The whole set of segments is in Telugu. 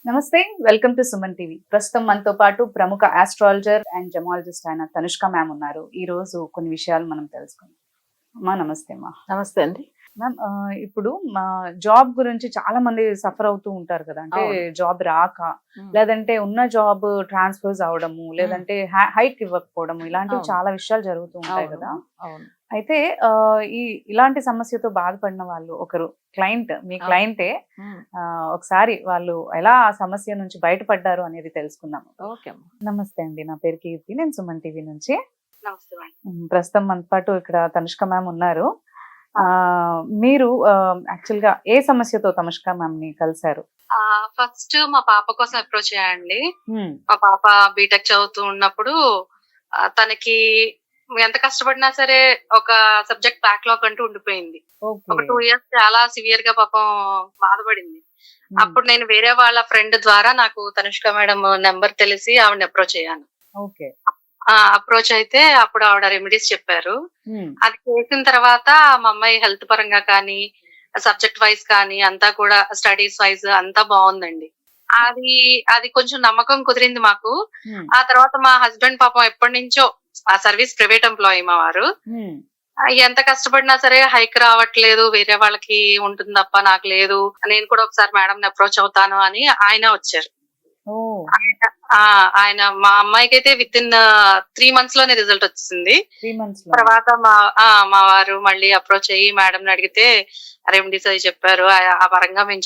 నమస్తే, వెల్కమ్ టు సుమన్ టీవీ. ప్రస్తుతం మనతో పాటు ప్రముఖ ఆస్ట్రాలజర్ అండ్ జెమాలజిస్ట్ అయిన తనుష్క మ్యామ్ ఉన్నారు. ఈ రోజు కొన్ని విషయాలు మనం తెలుసుకుందాం. నమస్తే అమ్మా. నమస్తే అండి. మ్యామ్, ఇప్పుడు మా జాబ్ గురించి చాలా మంది సఫర్ అవుతూ ఉంటారు కదా. అంటే అవును. జాబ్ రాక, లేదంటే ఉన్న జాబ్ ట్రాన్స్ఫర్స్ అవడము, లేదంటే హైక్ ఇవ్వకపోవడము, ఇలాంటివి అవును. చాలా విషయాలు జరుగుతూ ఉంటాయి అవును. కదా. అవును. అయితే ఇలాంటి సమస్యతో బాధపడిన వాళ్ళు ఒకరు క్లయింట్, మీ అవును. క్లయింటే. హ్మ్. ఒకసారి వాళ్ళు ఎలా ఆ సమస్య నుంచి బయటపడ్డారు అనేది తెలుసుకుందాం. ఓకే అమ్మ. నమస్తే అండి, నా పేరు కీర్తి, నేను సుమన్ టీవీ నుంచి. నమస్తే మేడం. ప్రస్తుతం మనతో పాటు ఇక్కడ తనుష్క మ్యామ్ ఉన్నారు. మీరు యాక్చువల్ గా ఏ సమస్యతో తనుష్క మ్యామ్ ని కలిశారు? ఫస్ట్ మా పాప కోసం అప్రోచ్ అయ్యండి. మ్మ్. మా పాప బీటెక్ చదువుతూ ఉన్నప్పుడు తనకి ఎంత కష్టపడినా సరే ఒక సబ్జెక్ట్ బ్యాక్లాగ్ అంటూ ఉండిపోయింది. ఒక ఓకే. 2 ఇయర్స్ చాలా సివియర్ గా పాపం బాధపడింది. మ్మ్. అప్పుడు నేను వేరే వాళ్ళ ఫ్రెండ్ ద్వారా నాకు తనుష్క మేడం నెంబర్ తెలిసి ఆవిడని అప్రోచ్ అయ్యాను. ఓకే. అప్రోచ్ అయితే అప్పుడు ఆవిడ రెమెడీస్ చెప్పారు. మ్మ్. అది చేసిన తర్వాత మా అమ్మాయి హెల్త్ పరంగా కానీ, సబ్జెక్ట్ వైస్ కానీ అంతా కూడా స్టడీస్ వైస్ అంతా బాగుందండి. అది అది కొంచెం నమ్మకం కుదిరింది మాకు. మ్మ్. ఆ తర్వాత మా హస్బెండ్ పాపం ఎప్పటినుంచో ఆ సర్వీస్ ప్రైవేట్ ఎంప్లాయీ మా వారు. మ్మ్. ఎంత కష్టపడినా సరే హైక్ రావట్లేదు, వేరే వాళ్ళకి ఉంటుంది తప్ప నాకు లేదు. నేను కూడా ఒకసారి మేడం అప్రోచ్ అవుతాను అని ఆయన వచ్చారు. ఓ. ఆ ఆయన మా అమ్మాయికి అయితే విత్ ఇన్ 3 months లోనే రిజల్ట్ వచ్చింది. 3 months లో. తర్వాత మా వారు మళ్ళీ అప్రోచ్ అయ్యి మేడం అడిగితే రెమెడీస్ అవి చెప్పారు. ఆ పరంగా మేము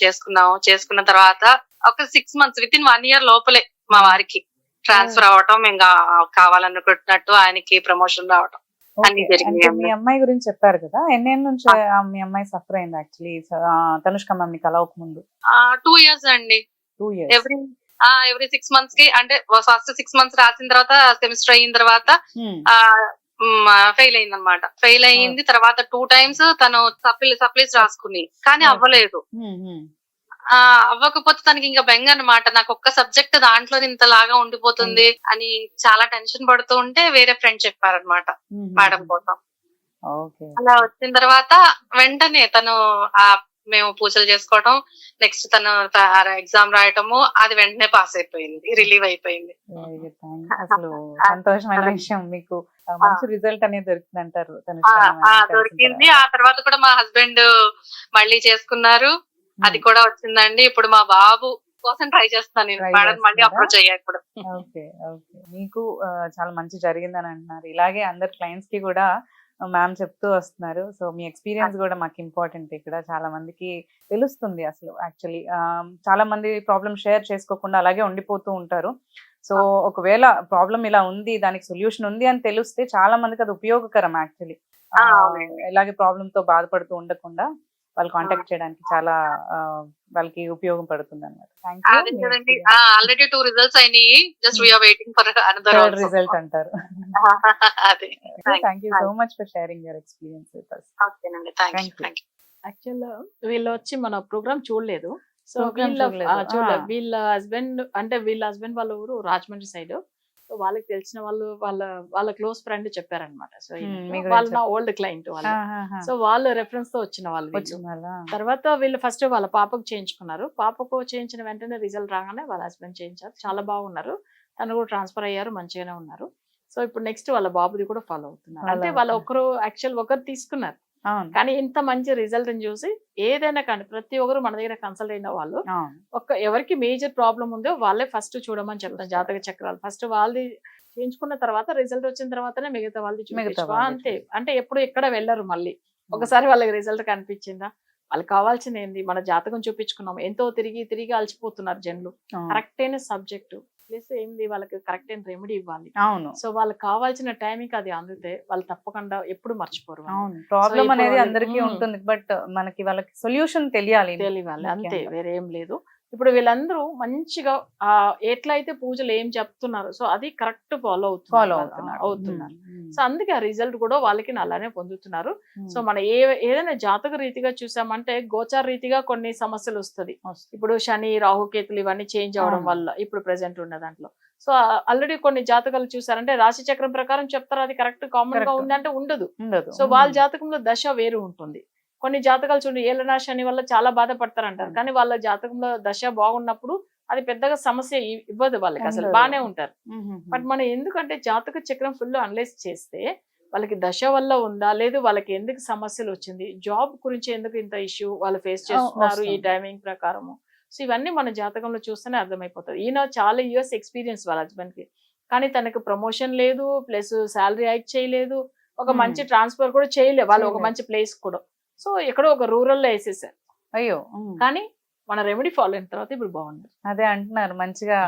చేసుకున్న తర్వాత ఒక 6 months విత్ ఇన్ 1 year లోపలే మా వారికి ట్రాన్స్ఫర్ అవ్వటం, మేము కావాలనుకుంటున్నట్టు ఆయనకి ప్రమోషన్ రావటం అన్ని ఓకే. అంటే మీ జరిగినాయి. అమ్మాయి గురించి చెప్పారు కదా, ఎన్నేళ్ళ నుంచి మీ అమ్మాయి సఫర్ అయింది యాక్చువల్లీ తనుష్క మ్యామ్ ని కలవక ముందు? 2 years అండి. 2 years. ఎవ్రీ 6 months కి, అంటే ఫస్ట్ 6 months రాసిన తర్వాత సెమిస్టర్ అయిన తర్వాత మ్మ్. ఫెయిల్ అయింది అనమాట. ఫెయిల్ అయింది తర్వాత 2 times తను సప్లీస్ రాసుకుని కానీ Okay. అవ్వలేదు. మ్మ్. మ్మ్. అవ్వకపోతే తనకి ఇంకా బెంగ అనమాట. నాకు ఒక్క సబ్జెక్ట్ దాంట్లో ఇంతలాగా ఉండిపోతుంది అని చాలా టెన్షన్ పడుతూ ఉంటే వేరే ఫ్రెండ్ చెప్పారనమాట మ్మ్. మేడం కోసం. ఓకే. అలా వచ్చిన తర్వాత వెంటనే తను మేము పూజలు చేసుకోవటం, నెక్స్ట్ తను ఎగ్జామ్ రాయటము, అది వెంటనే పాస్ అయిపోయింది, రిలీవ్ అయిపోయింది. Very good, thanks. అసలు సంతోషమైన విషయం, మీకు మంచి రిజల్ట్ అనేది దొరికింది అంటారు తనుష్క మ్యామ్ ని కలిసిన దొరికింది. తర్వాత. ఆ తర్వాత కూడా మా హస్బెండ్ మళ్ళీ చేసుకున్నారు, అది కూడా వచ్చిందండి. ఇప్పుడు మా బాబు కోసం ట్రై చేస్తాను నేను. Try మేడం మళ్ళీ చేస్తున్నారా? అప్రోచ్ అయ్యా ఇప్పుడు. ఓకే. ఓకే. మీకు చాలా మంచి జరిగిందని అంటున్నారు. ఇలాగే అందరు క్లయింట్స్ కి కూడా మ్యామ్ చెప్తూ వస్తున్నారు. సో మీ ఎక్స్పీరియన్స్ కూడా మాకు ఇంపార్టెంట్. ఇక్కడ చాలా మందికి తెలుస్తుంది అసలు యాక్చువల్లీ. చాలా మంది ప్రాబ్లమ్ షేర్ చేసుకోకుండా అలాగే ఉండిపోతూ ఉంటారు. సో ఒకవేళ ప్రాబ్లం ఇలా ఉంది, దానికి సొల్యూషన్ ఉంది అని తెలిస్తే చాలా మందికి అది ఉపయోగకరం యాక్చువల్లీ. అవునండి. ఇలాగే ప్రాబ్లమ్ తో బాధపడుతూ ఉండకుండా వాళ్ళు కాంటాక్ట్ చేయడానికి చాలా వాళ్ళకి ఉపయోగపడుతుంది అన్నమాట. అదే కదండి. ఆల్రెడీ 2 రిజల్ట్స్ అయినాయి. Just we are waiting for another third also. Result అంటారు. అదే. Thank you so much for sharing your experience with us. ఓకేనండి. Thank you. Thank you. Actual వీళ్ళు వచ్చి మన ప్రోగ్రామ్ చూడలేదు. సో Program చూడలేదు. చూడలేదు. వీళ్ళ హస్బెండ్ వాళ్ళ ఊరు రాజమండ్రి సైడ్. సో వాళ్ళకి తెలిసిన వాళ్ళ క్లోజ్ ఫ్రెండ్ చెప్పారనమాట. సో మీ వాళ్ళు గురించి నా ఓల్డ్ క్లయింట్ వాళ్ళు. ఆహాహా. సో వాళ్ళు రెఫరెన్స్ తో వచ్చిన వాళ్ళు వీళ్ళు. వచ్చిన వాళ్ళా? తర్వాత వీళ్ళు ఫస్ట్ వాళ్ళ పాపకు చేయించుకున్నారు. పాపకు చేయించిన వెంటనే రిజల్ట్ రాగానే వాళ్ళ హస్బెండ్ చేయించారు. చాలా బాగున్నారు. తను కూడా ట్రాన్స్ఫర్ అయ్యారు, మంచిగానే ఉన్నారు. సో ఇప్పుడు నెక్స్ట్ వాళ్ళ బాబుది కూడా ఫాలో అవుతున్నారు. Follow అంటే వాళ్ళ ఒకరు తీసుకున్నారు. అవును. కానీ ఇంత మంచి రిజల్ట్ చూసి ఏదైనా కానీ ప్రతి ఒక్కరు మన దగ్గర కన్సల్ట్ అయిన వాళ్ళు అవును. ఎవరికి మేజర్ ప్రాబ్లం ఉందో వాళ్ళే ఫస్ట్ చూడమని చెప్తాను. జాతక చక్రాలు ఫస్ట్ వాళ్ళది చేయించుకున్న తర్వాత రిజల్ట్ వచ్చిన తర్వాతనే మిగతా వాళ్ళది చూపించుకో. వాళ్ళది అంతే. అంటే ఎప్పుడు ఎక్కడ వెళ్ళరు మళ్ళీ. ఒకసారి వాళ్ళకి రిజల్ట్ కనిపించిందా, వాళ్ళకి కావాల్సింది ఏంది, మన జాతకం చూపించుకున్నాం. ఎంతో తిరిగి అలసిపోతున్నారు జనులు. కరెక్ట్ అయిన సబ్జెక్ట్ ప్లస్ ఏంది, వాళ్ళకి కరెక్ట్ అయిన రెమెడీ ఇవ్వాలి. అవును. సో వాళ్ళకి కావాల్సిన టైంకి అది అందితే వాళ్ళు తప్పకుండా ఎప్పుడు మర్చిపోరు. అవును. ప్రాబ్లం ఇప్పుడు అనేది వాళ్ళు- అందరికీ ఉంటుంది, బట్ వాళ్ళకి సొల్యూషన్ తెలియాలి. తెలియాలి, అంతే, ముఖ్యంగా. వేరేం లేదు. ఇప్పుడు వీళ్ళందరూ మంచిగా ఎట్లయితే పూజలు ఏం చెప్తున్నారు సో అది కరెక్ట్ ఫాలో అవుతున్నారు. సో అందుకే ఆ రిజల్ట్ కూడా వాళ్ళకి అలానే పొందుతున్నారు. సో మన ఏదైనా జాతక రీతిగా చూసామంటే గోచార రీతిగా కొన్ని సమస్యలు వస్తుంది. ఇప్పుడు శని, రాహుకేతులు ఇవన్నీ చేంజ్ అవడం వల్ల ఇప్పుడు ప్రెసెంట్ ఉన్న దాంట్లో సో ఆల్రెడీ కొన్ని జాతకాలు చూసారంటే రాశి చక్రం ప్రకారం చెప్తారు, అది కరెక్ట్ కామన్ గా ఉందంటే ఉండదు. సో వాళ్ళ జాతకంలో దశ వేరు ఉంటుంది. కొన్ని జాతకాలు చూడండి, ఏలనా శని వల్ల చాలా బాధపడతారంటారు, కానీ వాళ్ళ జాతకంలో దశ బాగున్నప్పుడు అది పెద్దగా సమస్య ఇవ్వదు వాళ్ళకి, అసలు ఉండదు. బాగానే ఉంటారు. బట్ మనం ఎందుకంటే జాతక చక్రం ఫుల్ అనలైజ్ చేస్తే వాళ్ళకి దశ వల్ల ఉందా, లేదు వాళ్ళకి ఎందుకు సమస్యలు వచ్చింది, జాబ్ గురించి ఎందుకు ఇంత ఇష్యూ వాళ్ళు ఫేస్ చేస్తున్నారు ఈ వస్తుంది. టైమింగ్ ప్రకారము. సో ఇవన్నీ మన జాతకంలో చూస్తేనే అర్థమైపోతుంది. ఈయన చాలా ఇయర్స్ ఎక్స్పీరియన్స్ వాళ్ళ హస్బెండ్ కి, కానీ తనకు ప్రమోషన్ లేదు, ప్లస్ శాలరీ హైక్ చేయలేదు, ఒక మంచి ట్రాన్స్ఫర్ కూడా చేయలేదు వాళ్ళు, ఒక మంచి ప్లేస్ కూడా. సో ఎక్కడో ఒక రూరల్ లో వేసేసారు. అయ్యో. కానీ మన రెమెడీ ఫాలో అయిన తర్వాత ఇప్పుడు బాగుంది. అదే అంటున్నారు, మంచిగా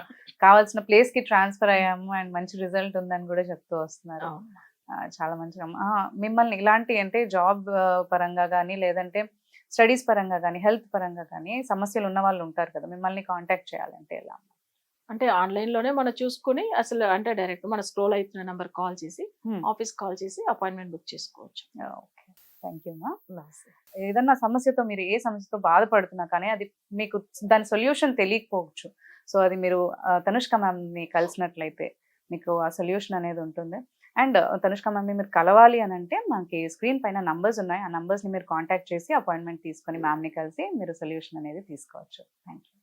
కావాల్సిన ప్లేస్ కి ట్రాన్స్ఫర్ అయ్యాము అండ్ మంచి రిజల్ట్ ఉందని కూడా చెప్తూ వస్తున్నారు. చాలా మంచిగా. మిమ్మల్ని ఇలాంటి అంటే జాబ్ పరంగా కానీ లేదంటే స్టడీస్ పరంగా కానీ హెల్త్ పరంగా కానీ సమస్యలు ఉన్న వాళ్ళు ఉంటారు కదా, మిమ్మల్ని కాంటాక్ట్ చేయాలంటే ఎలా? అంటే ఆన్లైన్ లోనే మనం చూసుకుని అసలు అంటే డైరెక్ట్ మన స్క్రోల్ అవుతున్న నెంబర్ కాల్ చేసి ఆఫీస్ కాల్ చేసి అపాయింట్మెంట్ బుక్ చేసుకోవచ్చు. ఓకే, థ్యాంక్ యూ మా. ఏదన్నా సమస్యతో మీరు ఏ సమస్యతో బాధపడుతున్నా కానీ అది మీకు దాని సొల్యూషన్ తెలియకపోవచ్చు. సో అది మీరు తనుష్క మ్యామ్ని కలిసినట్లయితే మీకు ఆ సొల్యూషన్ అనేది ఉంటుంది. అండ్ తనుష్క మ్యామ్ని మీరు కలవాలి అని అంటే మనకి స్క్రీన్ పైన నంబర్స్ ఉన్నాయి, ఆ నంబర్స్ని మీరు కాంటాక్ట్ చేసి అపాయింట్మెంట్ తీసుకొని మ్యామ్ని కలిసి మీరు సొల్యూషన్ అనేది తీసుకోవచ్చు. Thank you.